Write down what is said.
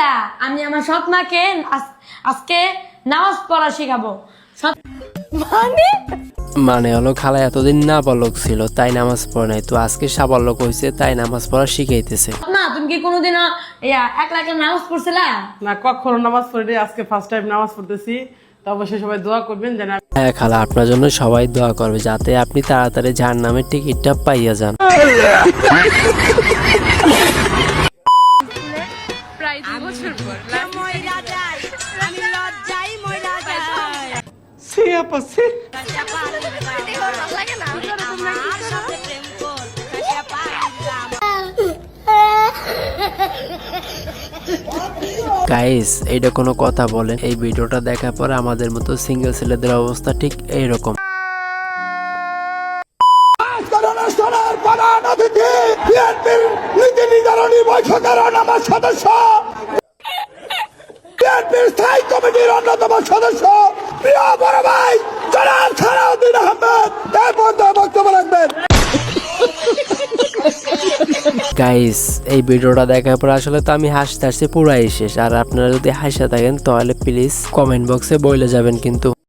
করছিলা আমি আমার সৎ মাকে আজকে নামাজ পড়া শেখাবো। মানে মানে হলো খালা এতদিন না বালক ছিল তাই নামাজ পড়ে নাই, তো আজকে সাবালক হয়েছে তাই নামাজ পড়া শিখাইতেছে। মা তুমি কি কোনোদিনও একলা একলা নামাজ পড়ছিলা? না, কখনো নামাজ পড়িনি, আজকে ফার্স্ট টাইম নামাজ পড়তেছি। তো অবশ্যই সবাই দোয়া করবেন যেন হ্যাঁ খালা, আপনার জন্য সবাই দোয়া করবে যাতে আপনি তাড়াতাড়ি জাহান্নামের টিকিটটা পাইয়া যান। প্রায় 2 বছর পর গাইস এইটা কোনো কথা বলেন? এই ভিডিওটা দেখার পরে আমাদের মতো সিঙ্গেল ছেলেদের অবস্থা ঠিক এইরকম। স্থায়ী কমিটির অন্যতম সদস্য প্রিয় বড় ভাই জনাব সালাউদ্দিন আহমেদ এই পর্যায়ে বক্তব্য রাখবেন। গাইস এই ভিডিওটা দেখার পর আসলে তো আমি হাসতে হাসতে পুরাই শেষ। আর আপনারা যদি হাসা থাকেন তাহলে প্লিজ কমেন্ট বক্সে বলে যাবেন কিন্তু।